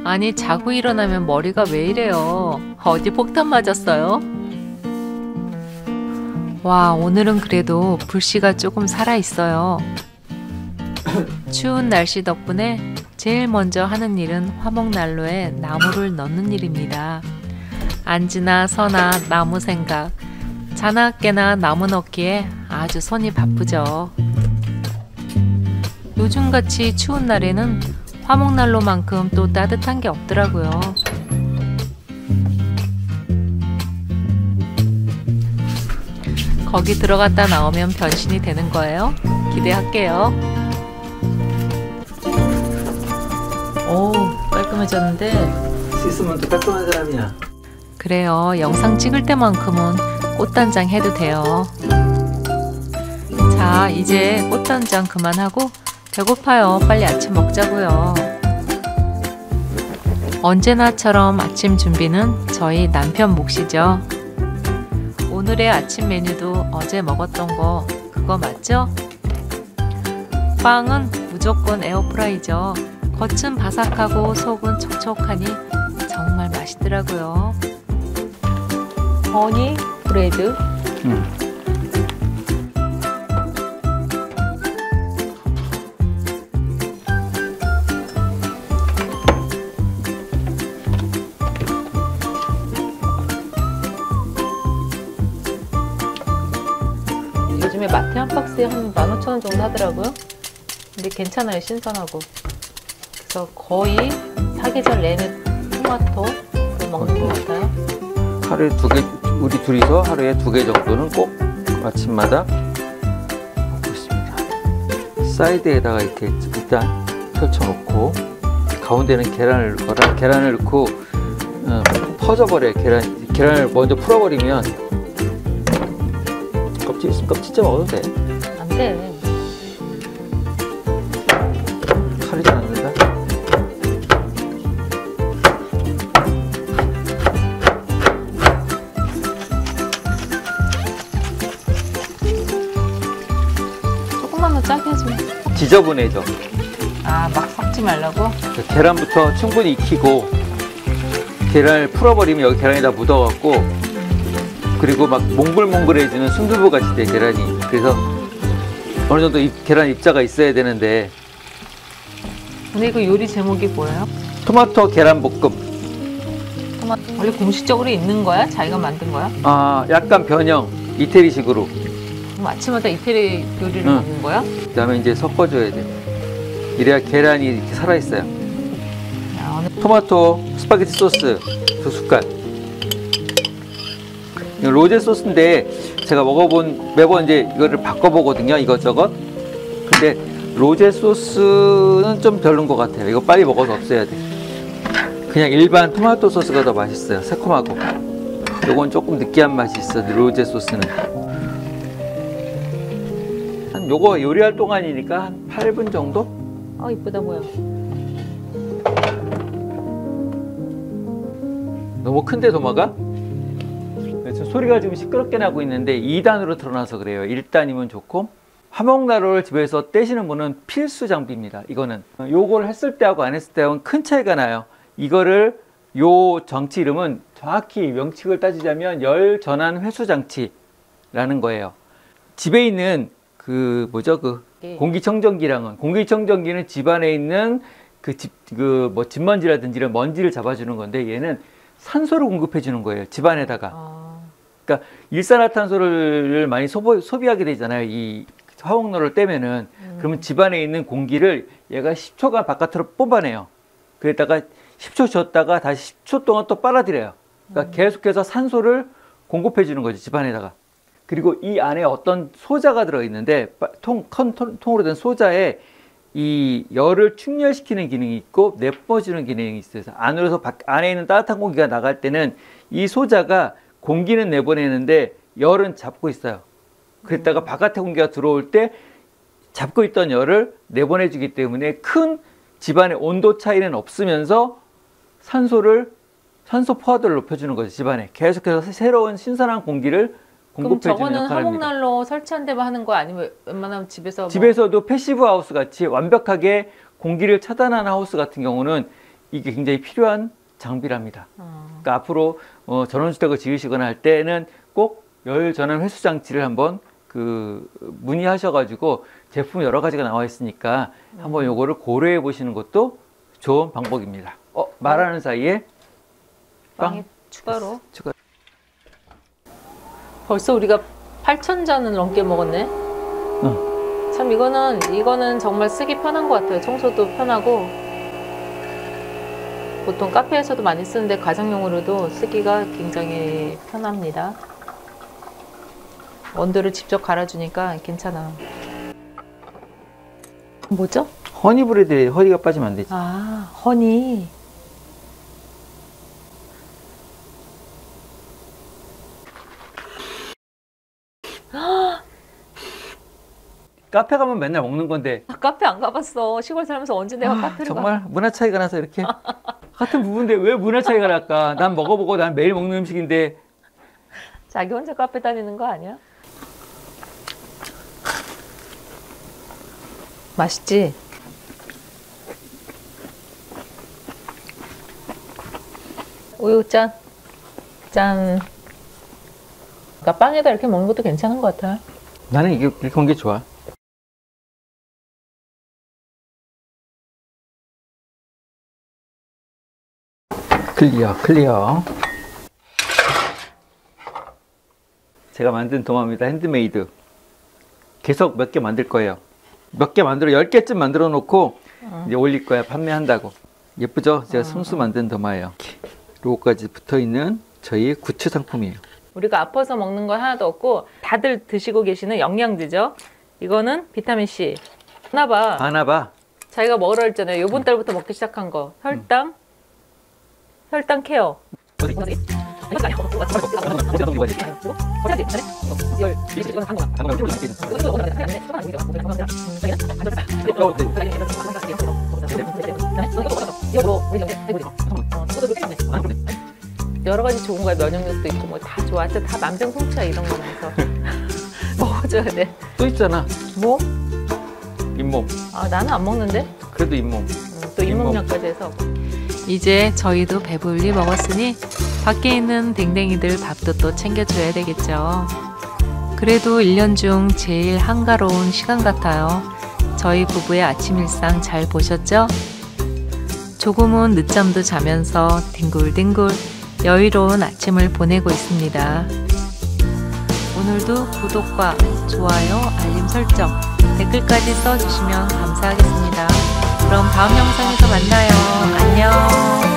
아니, 자고 일어나면 머리가 왜 이래요? 어디 폭탄 맞았어요? 와, 오늘은 그래도 불씨가 조금 살아있어요. 추운 날씨 덕분에 제일 먼저 하는 일은 화목난로에 나무를 넣는 일입니다. 안지나 서나 나무 생각, 자나 깨나 나무 넣기에 아주 손이 바쁘죠. 요즘같이 추운 날에는 화목난로만큼 또 따뜻한 게 없더라고요. 거기 들어갔다 나오면 변신이 되는 거예요. 기대할게요. 오, 깔끔해졌는데. 씻으면 또 깔끔한 사람이야. 그래요. 영상 찍을 때만큼은 꽃단장 해도 돼요. 자, 이제 꽃단장 그만하고 배고파요. 빨리 아침 먹자고요. 언제나처럼 아침 준비는 저희 남편 몫이죠. 오늘의 아침 메뉴도 어제 먹었던 거 그거 맞죠? 빵은 무조건 에어프라이죠. 겉은 바삭하고 속은 촉촉하니 정말 맛있더라고요. 허니 브레드. 요즘에 마트 한 박스에 한 15,000원 정도 하더라고요. 근데 괜찮아요. 신선하고. 그래서 거의 사계절 내내 토마토 먹는 것 같아요. 하루에 2개, 우리 둘이서 하루에 2개 정도는 꼭 아침마다 먹고 있습니다. 사이드에다가 이렇게 일단 펼쳐놓고 가운데는 계란을 넣거나 계란을 넣고 퍼져버려요. 계란을 먼저 풀어버리면 껍질 있으면 껍질째 먹어도 돼. 안 돼. 칼이 잘 안 된다. 조금만 더 짜게 해주면. 지저분해져. 아, 막 섞지 말라고? 계란부터 충분히 익히고 계란을 풀어버리면 여기 계란에다 묻어갖고 그리고 막 몽글몽글해지는 순두부 같이 돼 계란이. 그래서 어느 정도 계란 입자가 있어야 되는데. 근데 그 요리 제목이 뭐예요? 토마토 계란볶음. 원래 공식적으로 있는 거야? 자기가 만든 거야? 아, 약간 변형 이태리식으로. 그럼 아침마다 이태리 요리를 먹는 거야? 그 다음에 이제 섞어줘야 돼. 이래야 계란이 이렇게 살아있어요. 야, 토마토 스파게티 소스 2숟갈. 로제 소스인데 제가 먹어본 매번 이제 이거를 바꿔보거든요. 이것저것. 근데 로제 소스는 좀 별론 것 같아요. 이거 빨리 먹어서 없애야 돼. 그냥 일반 토마토 소스가 더 맛있어요. 새콤하고. 요건 조금 느끼한 맛이 있어. 로제 소스는. 한 요거 요리할 동안이니까 한 8분 정도? 이쁘다 보여. 너무 큰데 도마가? 지금 소리가 지금 시끄럽게 나고 있는데 2단으로 틀어놔서 그래요. 1단이면 좋고. 화목난로를 집에서 떼시는 분은 필수 장비입니다. 이거는 요걸 했을 때하고 안 했을 때하고는 큰 차이가 나요. 이거를 요 장치 이름은 정확히 명칭을 따지자면 열 전환 회수 장치라는 거예요. 집에 있는 그 뭐죠? 그 공기청정기랑은, 공기청정기는 집안에 있는 뭐 집먼지라든지 이런 먼지를 잡아주는 건데 얘는 산소를 공급해 주는 거예요. 집안에다가. 그러니까 일산화탄소를 많이 소비하게 되잖아요. 이 화목난로를 떼면은. 그러면 집안에 있는 공기를 얘가 10초간 바깥으로 뽑아내요. 그랬다가 10초 쉬었다가 다시 10초 동안 또 빨아들여요. 그러니까 계속해서 산소를 공급해 주는 거죠. 집안에다가. 그리고 이 안에 어떤 소자가 들어있는데 통으로 된 소자에 이 열을 충혈시키는 기능이 있고 내뿜어주는 기능이 있어요. 안으로서 안에 있는 따뜻한 공기가 나갈 때는 이 소자가 공기는 내보내는데 열은 잡고 있어요. 그랬다가 바깥의 공기가 들어올 때 잡고 있던 열을 내보내주기 때문에 큰 집안의 온도 차이는 없으면서 산소 포화도를 높여주는 거죠. 집안에 계속해서 새로운 신선한 공기를 공급해주는 역할을 합니다. 그럼 저거는 화목난로 설치한 데만 하는 거 아니면 웬만하면 집에서 집에서도 패시브 하우스 같이 완벽하게 공기를 차단하는 하우스 같은 경우는 이게 굉장히 필요한 장비랍니다. 그러니까 앞으로 전원주택을 지으시거나 할 때는 꼭 열전원 회수 장치를 한번 문의하셔가지고 제품 여러 가지가 나와 있으니까 한번 요거를 고려해 보시는 것도 좋은 방법입니다. 말하는 사이에 빵이 추가. 벌써 우리가 8,000잔을 넘게 먹었네. 참 이거는 정말 쓰기 편한 것 같아요. 청소도 편하고 보통 카페에서도 많이 쓰는데 가정용으로도 쓰기가 굉장히 편합니다. 원두를 직접 갈아주니까 괜찮아. 뭐죠? 허니브레드에 허니가 빠지면 안 되지. 아, 허니. 카페 가면 맨날 먹는 건데. 카페 안 가봤어. 시골 살면서 언제 내가 카페를 정말 문화 차이가 나서 이렇게 같은 부분인데 왜 문화 차이가 날까? 난 먹어보고 난 매일 먹는 음식인데. 자기 혼자 카페 다니는 거 아니야? 맛있지? 우유 짠. 짠. 그러니까 빵에다 이렇게 먹는 것도 괜찮은 것 같아. 나는 이렇게 먹는 게 좋아. 클리어. 제가 만든 도마입니다. 핸드메이드. 계속 몇 개 만들 거예요. 몇 개 만들어 10개쯤 만들어 놓고 이제 올릴 거야. 판매한다고. 예쁘죠? 제가 손수 만든 도마예요. 로고까지 붙어 있는 저희 굿즈 상품이에요. 우리가 아파서 먹는 건 하나도 없고 다들 드시고 계시는 영양제죠. 이거는 비타민C. 하나봐. 자기가 먹으라 했잖아요. 이번 달부터 먹기 시작한 거. 혈당 케어. 여러 가지 좋은 거야. 면역력도 있고 뭐 다 좋아. 진짜 다 만병통치야 이런 거면서 먹어줘야 돼. 또 있잖아. 뭐? 잇몸. 아 나는 안 먹는데. 그래도 잇몸. 또 잇몸약까지 해서. 이제 저희도 배불리 먹었으니 밖에 있는 댕댕이들 밥도 또 챙겨줘야 되겠죠. 그래도 1년 중 제일 한가로운 시간 같아요. 저희 부부의 아침 일상 잘 보셨죠? 조금은 늦잠도 자면서 뒹굴뒹굴 여유로운 아침을 보내고 있습니다. 오늘도 구독과 좋아요, 알림 설정, 댓글까지 써주시면 감사하겠습니다. 그럼 다음 영상에서 만나요. 안녕.